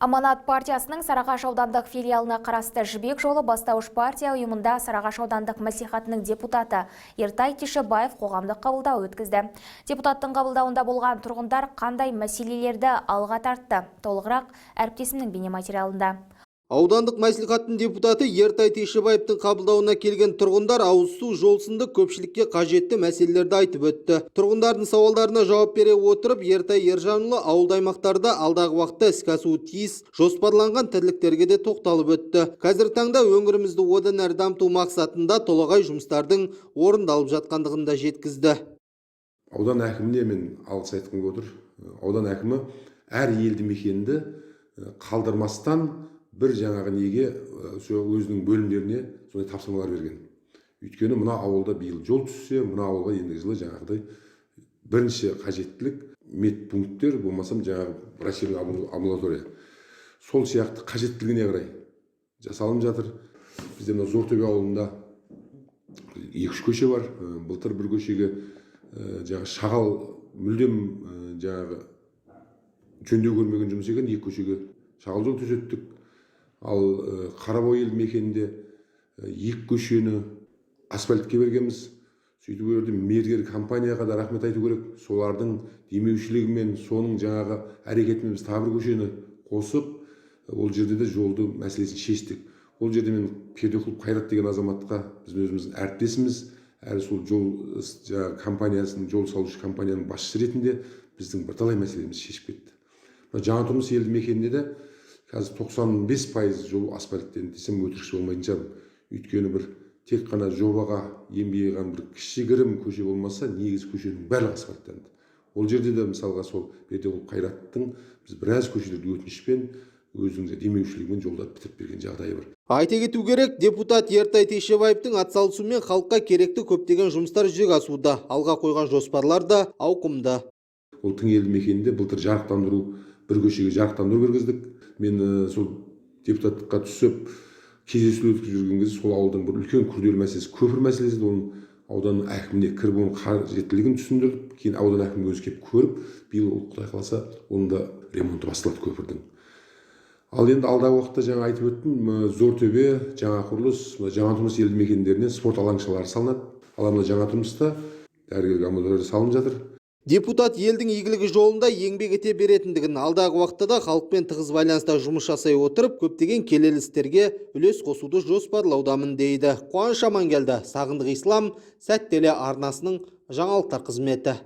Аманат партиясының Сарыағаш аудандық филиалына қарасты Жібек жолы бастауыш партия ұйымында Сарыағаш аудандық мәслихатының депутаты Ертай Тишебаев қоғамдық қабылдау өткізді. Депутаттың қабылдауында болған тұрғындар қандай мәселелерді алға тартты? Толығырақ әріптесімнің бейнематериалында. Аудандық мәслихаттың депутаты Ертай Тишебаевтың қабылдауына келген тұрғындар ауыз су, жол сынды көпшілікке қажетті мәселелерді айтып өтті. Тұрғындардың сауалдарына жауап бере отырып, Ертай Ержанұлы ауылды аймақтарда алдағы уақытта іске асуы тиіс жоспарланған тірліктерге де тоқталып өтті. Қазіргі таңда өңірімізді одан әрі дамыту мақсатында толағай жұмыстардың орындалып жатқандығын да жеткізді. Аудан әкіміне мен алғыс айтқым отыр. Аудан әкімі әр елді мекенді қалдырмастан бір жаңағы неге өзінің бөлімдеріне сондай тапсырмалар берген. Өйткені мына ауылда биыл жол түссе, мына ауылға ендігі жылы жаңағыдай бірінші қажеттілік медпункттер, болмасам жаңағы врачебный амбулатория. Сол сияқты қажеттілігіне қарай жасалып жатыр. Бізде мына Зортөбе ауылында 2-3 көше бар. Былтыр бір көшеге жаңағы шағал мүлдем жаңағы жөндеу көрмеген жұмыс екен, 2 көшеге шағал жол төсеттік. Ал Қарабой елді мекенінде 2 көшені асфальтке бергенбіз. Сөйтіп өрді мердігер компанияға да рахмет айту керек. Солардың демеушілігімен, соның жаңағы әрекетімен біз тағы бір көшені қосып, ол жерде де жолды мәселесін шештік. Ол жерде мен Пердеқұлов Қайрат деген азаматқа біздің өзіміздің әріптесіміз, әрі сол жол компаниясының, жол салушы компанияның басшысы ретінде біздің бірталай мәселеміз шешіп кетті. Жаңатұрмыс елді мекенінде де қазір 95% жол асфальттен десем өтірікші болмайтын шығармын. Өйткені бір тек қана жобаға еңбек бір кішігірім көше болмаса, негізі көшенің барлығы асфальттанды. Ол жерде де мысалға сол Пердеқұлов Қайраттың біз біраз көшелерді өтінішпен өзінің демеушілігімен жолдарды бітіріп берген жағдайы бар. Айта кету керек, депутат Ертай Тишебаевтың атсалысуымен халыққа керекті көптеген жұмыстар жүзеге асуда. Алға қойған жоспарлар да ауқымды. Ол тың елді мекенінде былтыр жарықтандыру, бір көшеге жарықтандыру кіргіздік. Мен сол депутаттыққа түсіп кездесу өткізіп жүрген кезде сол ауылдың бір үлкен күрделі мәселесі, көпір мәселесі, оның аудан әкіміне кіріп оның қажеттілігін түсіндіріп, кейін аудан әкімі өзі келіп көріп, биыл Құдай қаласа оның да ремонты басталады көпірдің. Ал енді алдағы уақытта жаңа айтып өттім, Зортөбе, жаңа құрылыс, Жаңатұрмыс елді мекендеріне спорт алаңшалары салынады. Ал мына Жаңатұрмыста дәрігерлік амбулатория салынып жатыр. Депутат елдің игілігі жолында еңбек ете беретіндігін, алдағы уақытта да халықпен тығыз байланыста жұмыс жасай отырып, көптеген келелі істерге үлес қосуды жоспарлаудамын дейді. Қуаныш Амангелді, Сағындық Ислам, Сәт телеарнасының жаңалықтар қызметі.